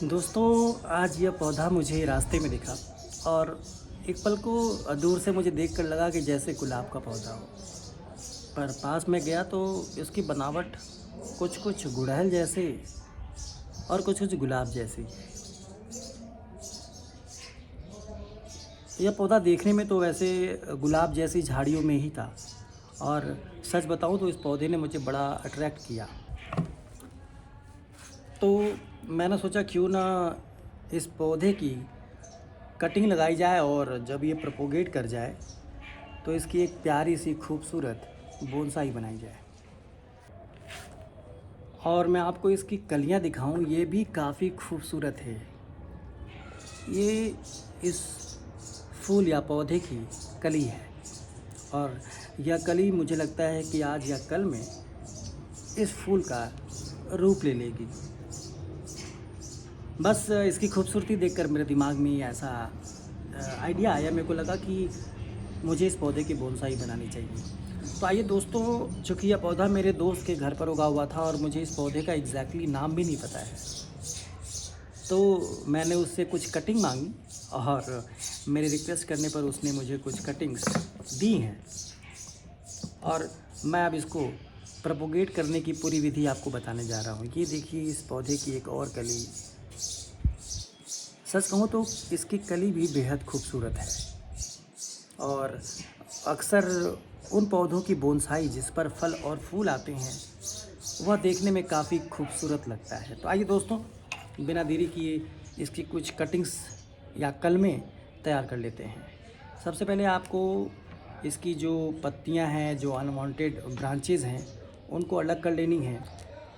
दोस्तों, आज यह पौधा मुझे रास्ते में दिखा और एक पल को दूर से मुझे देखकर लगा कि जैसे गुलाब का पौधा हो। पर पास में गया तो इसकी बनावट कुछ-कुछ गुड़हल जैसे और कुछ-कुछ गुलाब जैसी। यह पौधा देखने में तो वैसे गुलाब जैसी झाड़ियों में ही था और सच बताऊँ तो इस पौधे ने मुझे बड़ा अट्रैक्ट किया। तो मैंने सोचा क्यों ना इस पौधे की कटिंग लगाई जाए और जब ये प्रोपोगेट कर जाए तो इसकी एक प्यारी सी खूबसूरत बोनसाई बनाई जाए। और मैं आपको इसकी कलियां दिखाऊं, ये भी काफ़ी खूबसूरत है। ये इस फूल या पौधे की कली है और यह कली मुझे लगता है कि आज या कल में इस फूल का रूप ले लेगी। बस इसकी खूबसूरती देखकर मेरे दिमाग में ऐसा आइडिया आया, मेरे को लगा कि मुझे इस पौधे की बोनसाई बनानी चाहिए। तो आइए दोस्तों, चूँकि यह पौधा मेरे दोस्त के घर पर उगा हुआ था और मुझे इस पौधे का एग्जैक्टली नाम भी नहीं पता है, तो मैंने उससे कुछ कटिंग मांगी और मेरे रिक्वेस्ट करने पर उसने मुझे कुछ कटिंग्स दी हैं और मैं अब इसको प्रोपोगेट करने की पूरी विधि आपको बताने जा रहा हूँ। ये देखिए इस पौधे की एक और कली। सच कहूँ तो इसकी कली भी बेहद खूबसूरत है और अक्सर उन पौधों की बोनसाई जिस पर फल और फूल आते हैं वह देखने में काफ़ी खूबसूरत लगता है। तो आइए दोस्तों, बिना देरी किए इसकी कुछ कटिंग्स या कलमें तैयार कर लेते हैं। सबसे पहले आपको इसकी जो पत्तियां हैं, जो अनवांटेड ब्रांचेज़ हैं, उनको अलग कर लेनी है।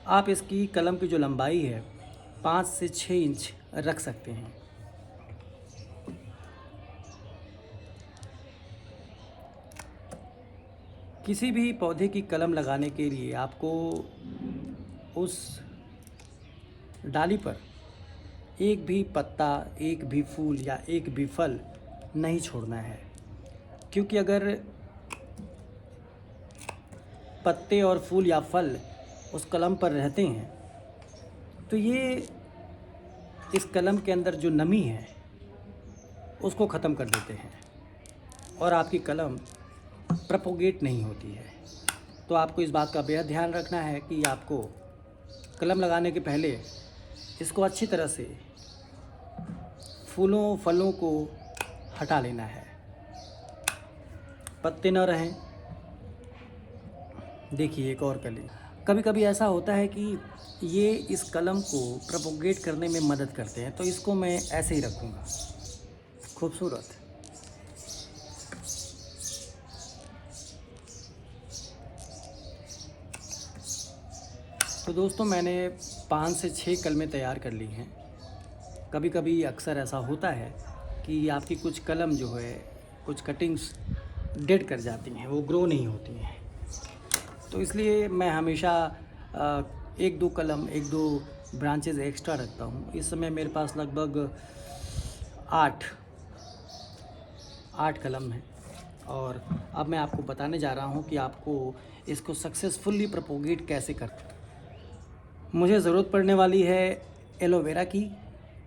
आप इसकी कलम की जो लंबाई है 5 से 6 इंच रख सकते हैं। किसी भी पौधे की कलम लगाने के लिए आपको उस डाली पर एक भी पत्ता, एक भी फूल या एक भी फल नहीं छोड़ना है, क्योंकि अगर पत्ते और फूल या फल उस कलम पर रहते हैं तो ये इस कलम के अंदर जो नमी है उसको ख़त्म कर देते हैं और आपकी कलम प्रोपोगेट नहीं होती है। तो आपको इस बात का बेहद ध्यान रखना है कि आपको कलम लगाने के पहले इसको अच्छी तरह से फूलों फलों को हटा लेना है, पत्ते न रहें। देखिए एक और कली। कभी कभी ऐसा होता है कि ये इस कलम को प्रोपोगेट करने में मदद करते हैं, तो इसको मैं ऐसे ही रखूँगा। खूबसूरत। तो दोस्तों, मैंने 5 से 6 कलमें तैयार कर ली हैं। कभी कभी अक्सर ऐसा होता है कि आपकी कुछ कलम जो है, कुछ कटिंग्स डेड कर जाती हैं, वो ग्रो नहीं होती हैं। तो इसलिए मैं हमेशा एक दो कलम, एक दो ब्रांचेज़ एक्स्ट्रा रखता हूँ। इस समय मेरे पास लगभग 8 कलम हैं और अब मैं आपको बताने जा रहा हूँ कि आपको इसको सक्सेसफुली प्रोपोगेट कैसे करते हैं। मुझे ज़रूरत पड़ने वाली है एलोवेरा की।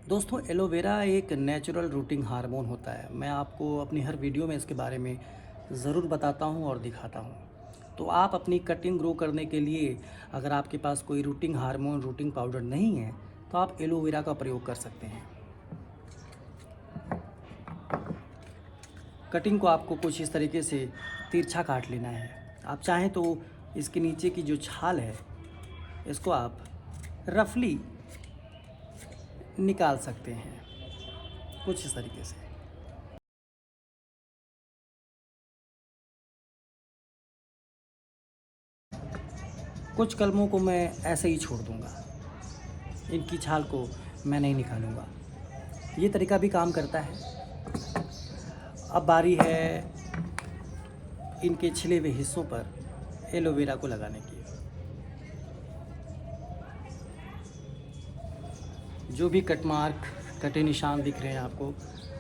दोस्तों, एलोवेरा एक नेचुरल रूटिंग हार्मोन होता है। मैं आपको अपनी हर वीडियो में इसके बारे में ज़रूर बताता हूँ और दिखाता हूँ। तो आप अपनी कटिंग ग्रो करने के लिए अगर आपके पास कोई रूटिंग हार्मोन, रूटिंग पाउडर नहीं है, तो आप एलोवेरा का प्रयोग कर सकते हैं। कटिंग को आपको कुछ इस तरीके से तिरछा काट लेना है। आप चाहें तो इसके नीचे की जो छाल है इसको आप रफली निकाल सकते हैं, कुछ इस तरीके से। कुछ कलमों को मैं ऐसे ही छोड़ दूंगा, इनकी छाल को मैं नहीं निकालूंगा। ये तरीका भी काम करता है। अब बारी है इनके छिले हुए हिस्सों पर एलोवेरा को लगाने की। जो भी कट मार्क, कटे निशान दिख रहे हैं आपको,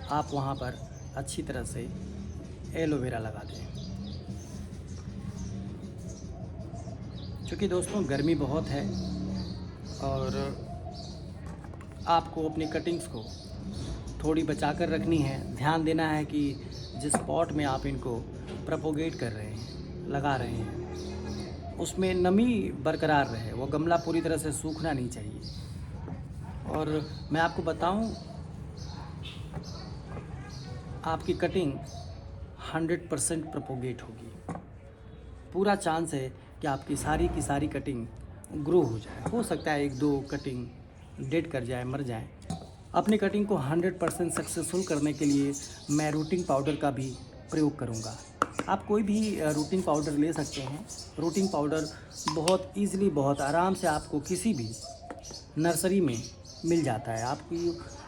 आप वहाँ पर अच्छी तरह से एलोवेरा लगा दें। क्योंकि दोस्तों गर्मी बहुत है और आपको अपनी कटिंग्स को थोड़ी बचा कर रखनी है। ध्यान देना है कि जिस पॉट में आप इनको प्रोपोगेट कर रहे हैं, लगा रहे हैं, उसमें नमी बरकरार रहे। वो गमला पूरी तरह से सूखना नहीं चाहिए। और मैं आपको बताऊं, आपकी कटिंग 100% प्रोपोगेट होगी। पूरा चांस है कि आपकी सारी की सारी कटिंग ग्रो हो जाए। हो सकता है 1-2 कटिंग डेड कर जाए, मर जाए। अपनी कटिंग को 100% सक्सेसफुल करने के लिए मैं रूटिंग पाउडर का भी प्रयोग करूंगा। आप कोई भी रूटिंग पाउडर ले सकते हैं। रूटिंग पाउडर बहुत ईज़िली, बहुत आराम से आपको किसी भी नर्सरी में मिल जाता है।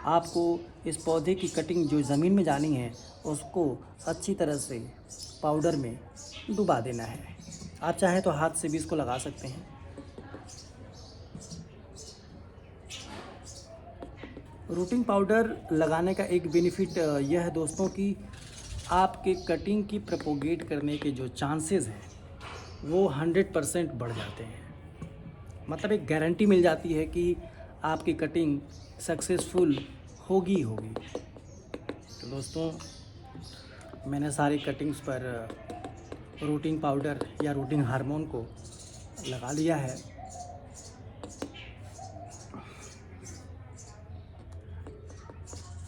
आपको इस पौधे की कटिंग जो ज़मीन में जानी है, उसको अच्छी तरह से पाउडर में डुबा देना है। आप चाहें तो हाथ से भी इसको लगा सकते हैं। रूटिंग पाउडर लगाने का एक बेनिफिट यह है दोस्तों कि आपके कटिंग की प्रोपोगेट करने के जो चांसेस हैं वो 100% बढ़ जाते हैं। मतलब एक गारंटी मिल जाती है कि आपकी कटिंग सक्सेसफुल होगी ही होगी। तो दोस्तों, मैंने सारी कटिंग्स पर रूटिंग पाउडर या रूटिंग हार्मोन को लगा लिया है।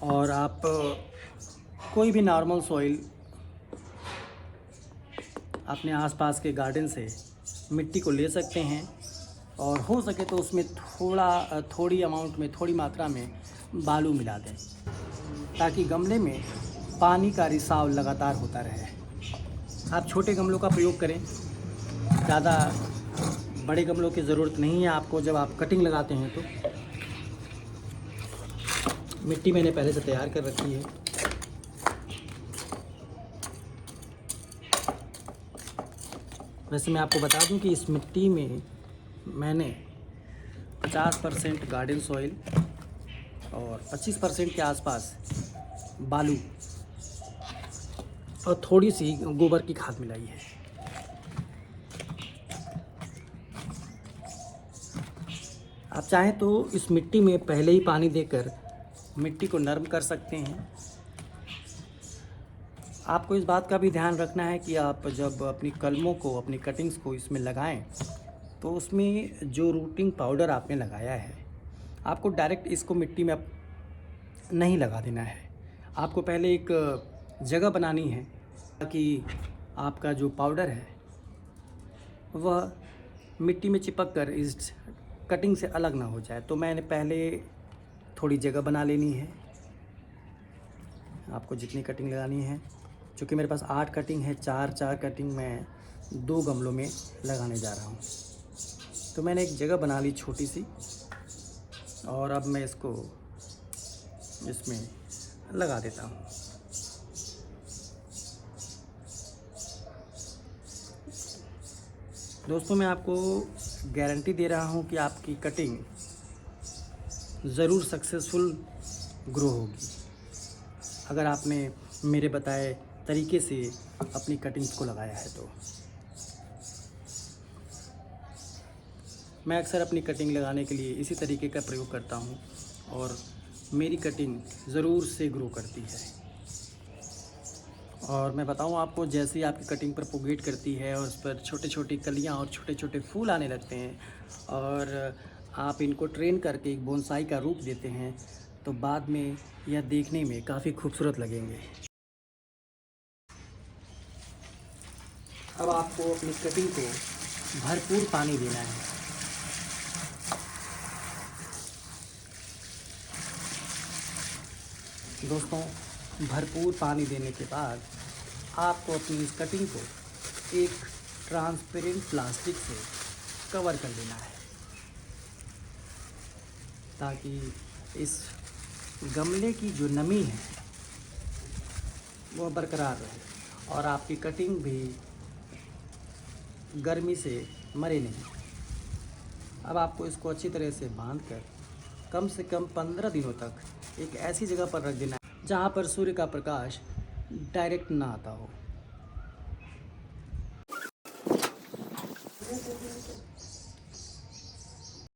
और आप कोई भी नॉर्मल सॉइल अपने आसपास के गार्डन से मिट्टी को ले सकते हैं और हो सके तो उसमें थोड़ी अमाउंट में, थोड़ी मात्रा में बालू मिला दें, ताकि गमले में पानी का रिसाव लगातार होता रहे। आप छोटे गमलों का प्रयोग करें, ज़्यादा बड़े गमलों की ज़रूरत नहीं है आपको। जब आप कटिंग लगाते हैं तो मिट्टी मैंने पहले से तैयार कर रखी है। वैसे मैं आपको बता दूं कि इस मिट्टी में मैंने 50% गार्डन सॉइल और 25% के आसपास बालू और थोड़ी सी गोबर की खाद मिलाई है। आप चाहें तो इस मिट्टी में पहले ही पानी देकर मिट्टी को नरम कर सकते हैं। आपको इस बात का भी ध्यान रखना है कि आप जब अपनी कलमों को, अपनी कटिंग्स को इसमें लगाएं, तो उसमें जो रूटिंग पाउडर आपने लगाया है, आपको डायरेक्ट इसको मिट्टी में नहीं लगा देना है। आपको पहले एक जगह बनानी है ताकि आपका जो पाउडर है वह मिट्टी में चिपक कर इस कटिंग से अलग ना हो जाए। तो मैंने पहले थोड़ी जगह बना लेनी है। आपको जितनी कटिंग लगानी है, चूँकि मेरे पास 8 कटिंग है, 4 कटिंग मैं 2 गमलों में लगाने जा रहा हूँ। तो मैंने एक जगह बना ली छोटी सी, और अब मैं इसको इसमें लगा देता हूँ। दोस्तों, मैं आपको गारंटी दे रहा हूँ कि आपकी कटिंग ज़रूर सक्सेसफुल ग्रो होगी, अगर आपने मेरे बताए तरीके से अपनी कटिंग्स को लगाया है तो। मैं अक्सर अपनी कटिंग लगाने के लिए इसी तरीके का प्रयोग करता हूँ और मेरी कटिंग ज़रूर से ग्रो करती है। और मैं बताऊँ आपको, जैसे ही आपकी कटिंग प्रोपोगेट करती है और उस पर छोटे छोटे कलियाँ और छोटे छोटे फूल आने लगते हैं और आप इनको ट्रेन करके एक बोनसाई का रूप देते हैं, तो बाद में यह देखने में काफ़ी खूबसूरत लगेंगे। अब आपको अपनी कटिंग को भरपूर पानी देना है। दोस्तों, भरपूर पानी देने के बाद आपको अपनी इस कटिंग को एक ट्रांसपेरेंट प्लास्टिक से कवर कर देना है, ताकि इस गमले की जो नमी है वो बरकरार रहे और आपकी कटिंग भी गर्मी से मरे नहीं। अब आपको इसको अच्छी तरह से बांधकर कम से कम 15 दिनों तक एक ऐसी जगह पर रख देना है जहाँ पर सूर्य का प्रकाश डायरेक्ट ना आता हो।